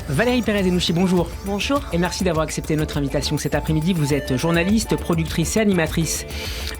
Valérie Pérez-Henouchi, bonjour. Bonjour. Et merci d'avoir accepté notre invitation cet après-midi. Vous êtes journaliste, productrice et animatrice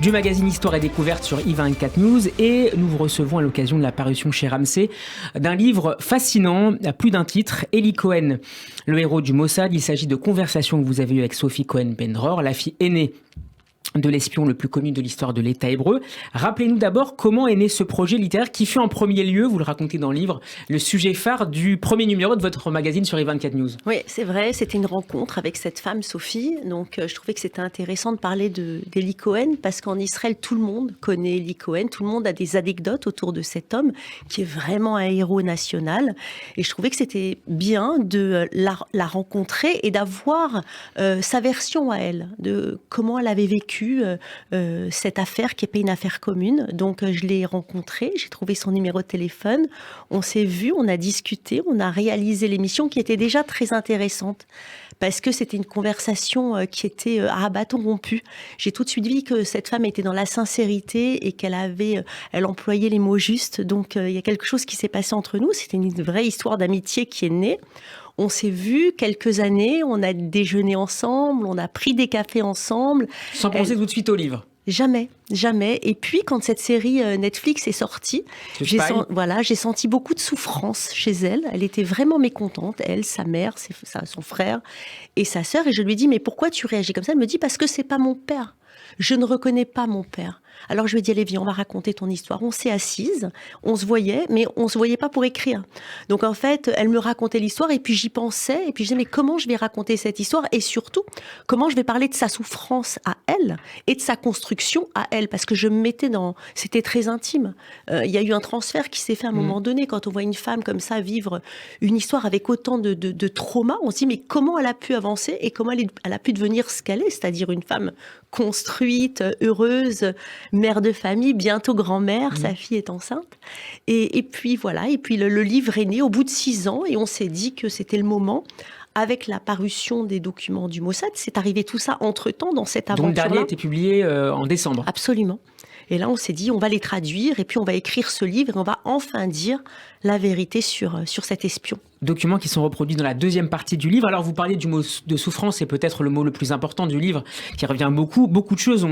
du magazine Histoire et Découverte sur i24 News. Et nous vous recevons à l'occasion de la parution chez Ramsay d'un livre fascinant, à plus d'un titre, Eli Cohen, le héros du Mossad. Il s'agit de conversations que vous avez eues avec Sophie Cohen-Bendror, la fille aînée de l'espion le plus connu de l'histoire de l'État hébreu. Rappelez-nous d'abord comment est né ce projet littéraire qui fut en premier lieu, vous le racontez dans le livre, le sujet phare du premier numéro de votre magazine sur i24 News. Oui, c'est vrai, c'était une rencontre avec cette femme, Sophie. Donc, je trouvais que c'était intéressant de parler d'Eli Cohen parce qu'en Israël, tout le monde connaît Eli Cohen. Tout le monde a des anecdotes autour de cet homme qui est vraiment un héros national. Et je trouvais que c'était bien de la rencontrer et d'avoir sa version à elle, de comment elle avait vécu cette affaire qui n'est pas une affaire commune. Donc, je l'ai rencontrée, j'ai trouvé son numéro de téléphone, on s'est vu, on a discuté, on a réalisé l'émission qui était déjà très intéressante parce que c'était une conversation qui était à bâton rompu. J'ai tout de suite vu que cette femme était dans la sincérité et elle employait les mots justes. Donc, il y a quelque chose qui s'est passé entre nous. C'était une vraie histoire d'amitié qui est née. On s'est vus quelques années, on a déjeuné ensemble, on a pris des cafés ensemble. Sans penser tout de suite au livre. Jamais, jamais. Et puis, quand cette série Netflix est sortie, j'ai senti beaucoup de souffrance chez elle. Elle était vraiment mécontente, elle, sa mère, son frère et sa sœur. Et je lui dis, mais pourquoi tu réagis comme ça? Elle me dit, parce que c'est pas mon père. Je ne reconnais pas mon père. Alors je lui ai dit, allez, viens, on va raconter ton histoire. On s'est assises, on se voyait, mais on se voyait pas pour écrire. Donc en fait, elle me racontait l'histoire et puis j'y pensais. Et puis je disais, mais comment je vais raconter cette histoire? Et surtout, comment je vais parler de sa souffrance à elle et de sa construction à elle? Parce que je me mettais c'était très intime. Il y a eu un transfert qui s'est fait à un moment donné. Quand on voit une femme comme ça vivre une histoire avec autant de trauma, on se dit, mais comment elle a pu avancer et comment elle a pu devenir ce qu'elle est? C'est-à-dire une femme construite, heureuse, mère de famille, bientôt grand-mère, sa fille est enceinte. Et puis voilà, et puis le livre est né au bout de 6 ans et on s'est dit que c'était le moment. Avec la parution des documents du Mossad, c'est arrivé tout ça entre-temps dans cette aventure-là. Donc le dernier a été publié en décembre. Absolument. Et là, on s'est dit, on va les traduire et puis on va écrire ce livre et on va enfin dire la vérité sur cet espion. Documents qui sont reproduits dans la deuxième partie du livre. Alors vous parlez du mot de souffrance, c'est peut-être le mot le plus important du livre qui revient beaucoup. Beaucoup de choses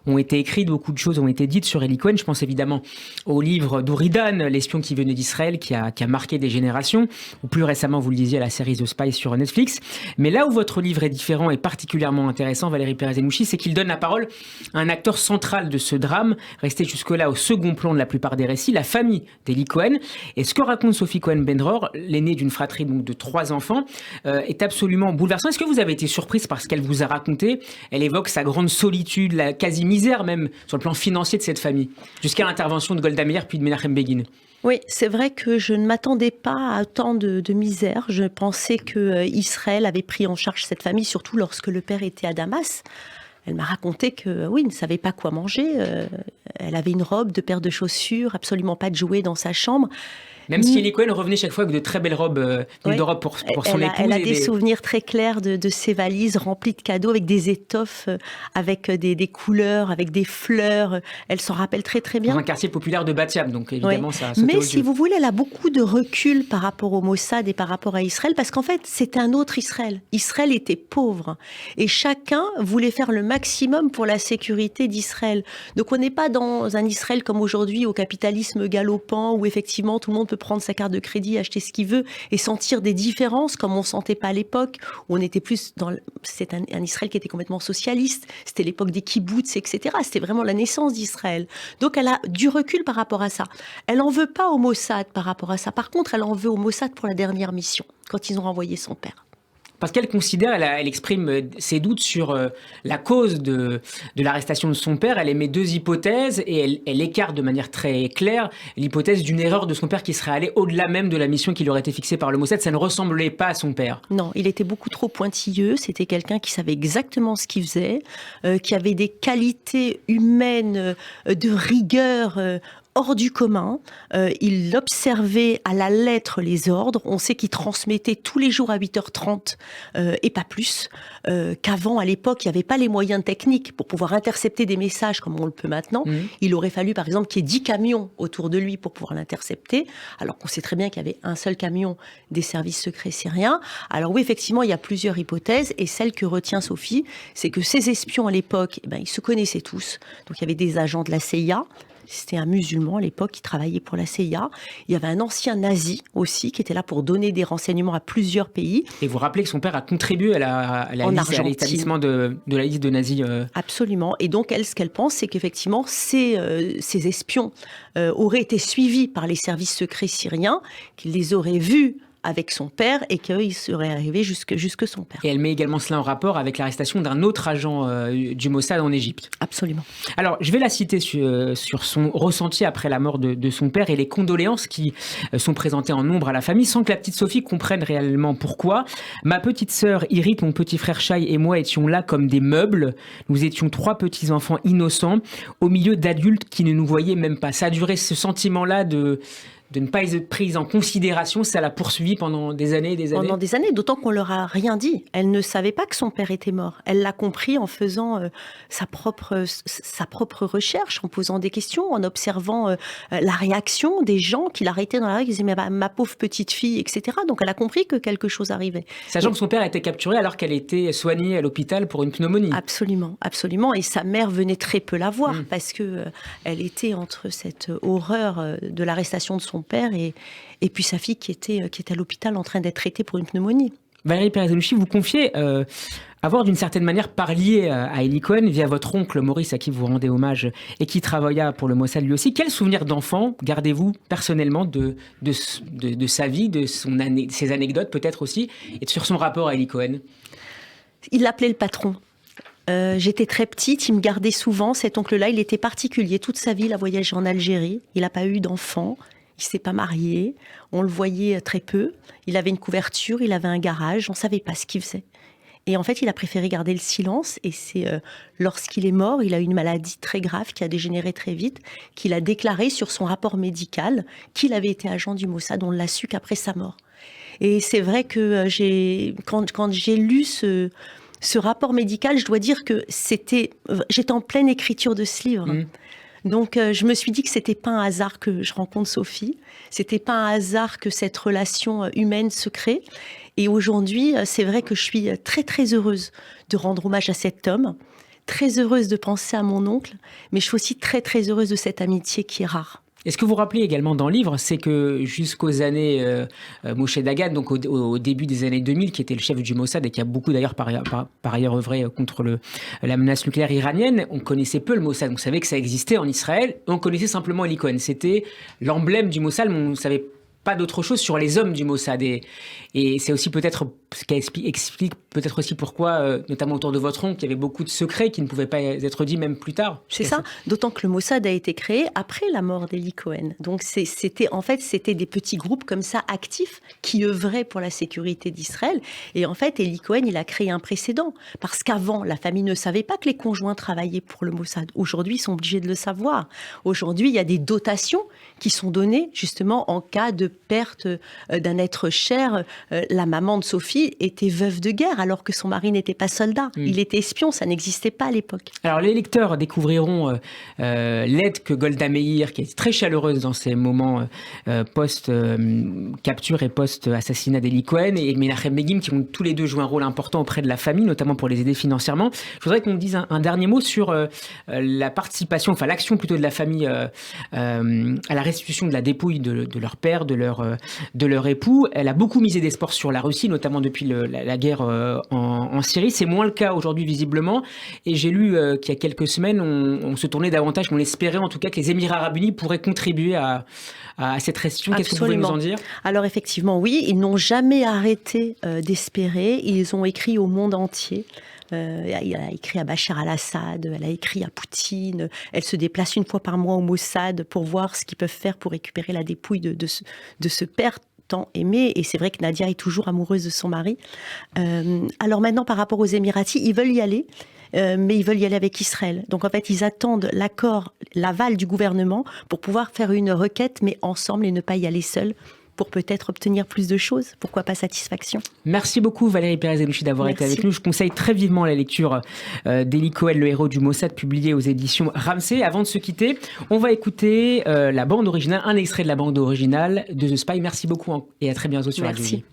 ont été écrites, beaucoup de choses ont été dites sur Eli Cohen. Je pense évidemment au livre d'Ouridan, l'espion qui venait d'Israël, qui a marqué des générations, ou plus récemment, vous le disiez, la série The Spy sur Netflix. Mais là où votre livre est différent et particulièrement intéressant, Valérie Pérez-Henouchi, c'est qu'il donne la parole à un acteur central de ce drame, resté jusque-là au second plan de la plupart des récits, la famille d'Eli Cohen. Et ce que raconte Sophie Cohen-Bendror, l'aînée d'une fratrie donc de 3 enfants, est absolument bouleversant. Est-ce que vous avez été surprise par ce qu'elle vous a raconté? Elle évoque sa grande solitude, la quasi-misère même sur le plan financier de cette famille, jusqu'à l'intervention de Golda Meir puis de Menachem Begin. Oui, c'est vrai que je ne m'attendais pas à autant de misère. Je pensais que Israël avait pris en charge cette famille, surtout lorsque le père était à Damas. Elle m'a raconté que, oui, il ne savait pas quoi manger. Elle avait une robe, 2 paires de chaussures, absolument pas de jouets dans sa chambre. Même si Eli Cohen revenait chaque fois avec de très belles robes, de robes pour son épouse. Elle a des souvenirs très clairs de ses valises remplies de cadeaux avec des étoffes, avec des couleurs, avec des fleurs. Elle s'en rappelle très très bien. Dans un quartier populaire de Bat Yam, donc évidemment ça. Mais si vous voulez, elle a beaucoup de recul par rapport au Mossad et par rapport à Israël, parce qu'en fait, c'était un autre Israël. Israël était pauvre et chacun voulait faire le maximum pour la sécurité d'Israël. Donc on n'est pas dans un Israël comme aujourd'hui au capitalisme galopant où effectivement tout le monde peut prendre sa carte de crédit, acheter ce qu'il veut et sentir des différences comme on sentait pas à l'époque où on était plus dans c'est un Israël qui était complètement socialiste, c'était l'époque des kibboutz, etc. C'était vraiment la naissance d'Israël. Donc elle a du recul par rapport à ça. Elle en veut pas au Mossad par rapport à ça. Par contre, elle en veut au Mossad pour la dernière mission, quand ils ont renvoyé son père. Parce qu'elle considère, elle exprime ses doutes sur la cause de l'arrestation de son père. Elle émet 2 hypothèses et elle écarte de manière très claire l'hypothèse d'une erreur de son père qui serait allée au-delà même de la mission qui lui aurait été fixée par le Mossad. Ça ne ressemblait pas à son père. Non, il était beaucoup trop pointilleux. C'était quelqu'un qui savait exactement ce qu'il faisait, qui avait des qualités humaines de rigueur hors du commun. Il observait à la lettre les ordres. On sait qu'il transmettait tous les jours à 8h30 et pas plus. Qu'avant, à l'époque, il n'y avait pas les moyens techniques pour pouvoir intercepter des messages comme on le peut maintenant. Il aurait fallu, par exemple, qu'il y ait 10 camions autour de lui pour pouvoir l'intercepter, alors qu'on sait très bien qu'il y avait un seul camion des services secrets syriens. Alors oui, effectivement, il y a plusieurs hypothèses, et celle que retient Sophie, c'est que ces espions à l'époque, ils se connaissaient tous. Donc il y avait des agents de la CIA. C'était un musulman à l'époque qui travaillait pour la CIA. Il y avait un ancien nazi aussi qui était là pour donner des renseignements à plusieurs pays. Et vous rappelez que son père a contribué à l'établissement de la liste de nazis. Absolument. Et donc, elle, ce qu'elle pense, c'est qu'effectivement, ces espions auraient été suivis par les services secrets syriens, qu'ils les auraient vus avec son père et qu'il serait arrivé jusque son père. Et elle met également cela en rapport avec l'arrestation d'un autre agent du Mossad en Égypte. Absolument. Alors, je vais la citer sur son ressenti après la mort de son père et les condoléances qui sont présentées en nombre à la famille sans que la petite Sophie comprenne réellement pourquoi. Ma petite sœur Irit, mon petit frère Shai et moi étions là comme des meubles. Nous étions 3 petits-enfants innocents au milieu d'adultes qui ne nous voyaient même pas. Ça a duré ce sentiment-là de ne pas être prise en considération, ça l'a poursuivie pendant des années et des années. Pendant des années, d'autant qu'on leur a rien dit. Elle ne savait pas que son père était mort. Elle l'a compris en faisant sa propre recherche, en posant des questions, en observant la réaction des gens qui l'arrêtaient dans la rue, qui disaient « ma pauvre petite fille », etc. Donc elle a compris que quelque chose arrivait. Sachant que son père a été capturé alors qu'elle était soignée à l'hôpital pour une pneumonie. Absolument, absolument. Et sa mère venait très peu la voir parce que elle était entre cette horreur de l'arrestation de son père et puis sa fille qui était à l'hôpital en train d'être traitée pour une pneumonie. Valérie Pérez-Henouchi, vous confiez avoir d'une certaine manière parlé à Eli Cohen via votre oncle Maurice, à qui vous rendez hommage et qui travailla pour le Mossad lui aussi. Quel souvenir d'enfant gardez-vous personnellement de sa vie, de ses anecdotes peut-être aussi, et sur son rapport à Eli Cohen? Il l'appelait le patron. J'étais très petite, il me gardait souvent. Cet oncle-là, il était particulier. Toute sa vie, il a voyagé en Algérie. Il n'a pas eu d'enfant. Il ne s'est pas marié, on le voyait très peu. Il avait une couverture, il avait un garage, on ne savait pas ce qu'il faisait. Et en fait, il a préféré garder le silence. Et c'est lorsqu'il est mort, il a eu une maladie très grave qui a dégénéré très vite, qu'il a déclaré sur son rapport médical qu'il avait été agent du Mossad. On l'a su qu'après sa mort. Et c'est vrai que quand j'ai lu ce rapport médical, je dois dire que j'étais en pleine écriture de ce livre. Donc, je me suis dit que c'était pas un hasard que je rencontre Sophie. C'était pas un hasard que cette relation humaine se crée. Et aujourd'hui, c'est vrai que je suis très, très heureuse de rendre hommage à cet homme. Très heureuse de penser à mon oncle. Mais je suis aussi très, très heureuse de cette amitié qui est rare. Et ce que vous rappelez également dans le livre, c'est que jusqu'aux années Moshe Dagan, donc au début des années 2000, qui était le chef du Mossad et qui a beaucoup d'ailleurs par ailleurs œuvré contre la menace nucléaire iranienne, on connaissait peu le Mossad. On savait que ça existait en Israël, on connaissait simplement Eli Cohen. C'était l'emblème du Mossad, mais on ne savait pas d'autre chose sur les hommes du Mossad. Et c'est aussi peut-être ce qui explique peut-être aussi pourquoi, notamment autour de votre oncle, il y avait beaucoup de secrets qui ne pouvaient pas être dits même plus tard. C'est ça, d'autant que le Mossad a été créé après la mort d'Eli Cohen. Donc c'était des petits groupes comme ça, actifs, qui œuvraient pour la sécurité d'Israël. Et en fait, Eli Cohen, il a créé un précédent. Parce qu'avant, la famille ne savait pas que les conjoints travaillaient pour le Mossad. Aujourd'hui, ils sont obligés de le savoir. Aujourd'hui, il y a des dotations qui sont données justement en cas de perte d'un être cher. La maman de Sophie était veuve de guerre alors que son mari n'était pas soldat. Il était espion, ça n'existait pas à l'époque. Alors les lecteurs découvriront l'aide que Golda Meir, qui est très chaleureuse dans ces moments post-capture et post-assassinat d'Eli Cohen, et Menachem Begin, qui ont tous les deux joué un rôle important auprès de la famille, notamment pour les aider financièrement. Je voudrais qu'on dise un dernier mot sur la participation, enfin l'action plutôt de la famille à la restitution de la dépouille de leur père, de leur époux. Elle a beaucoup misé des espoirs sur la Russie, notamment depuis la guerre en Syrie. C'est moins le cas aujourd'hui, visiblement. Et j'ai lu qu'il y a quelques semaines, on se tournait davantage, on espérait en tout cas que les Émirats Arabes Unis pourraient contribuer à cette restitution. Qu'est-ce que vous pouvez nous en dire ? Alors effectivement, oui, ils n'ont jamais arrêté d'espérer. Ils ont écrit au monde entier. Elle a écrit à Bachar al-Assad, elle a écrit à Poutine. Elle se déplace une fois par mois au Mossad pour voir ce qu'ils peuvent faire pour récupérer la dépouille de ce père tant aimé. Et c'est vrai que Nadia est toujours amoureuse de son mari. Alors maintenant, par rapport aux Émiratis, ils veulent y aller. mais ils veulent y aller avec Israël. Donc en fait, ils attendent l'aval du gouvernement pour pouvoir faire une requête, mais ensemble et ne pas y aller seuls, pour peut-être obtenir plus de choses. Pourquoi pas satisfaction. Merci beaucoup Valérie Pérez-Henouchi d'avoir été avec nous. Je conseille très vivement la lecture d'Eli Cohen, le héros du Mossad, publié aux éditions Ramsay. Avant de se quitter, on va écouter la bande originale, un extrait de la bande originale de The Spy. Merci beaucoup et à très bientôt sur Radio J.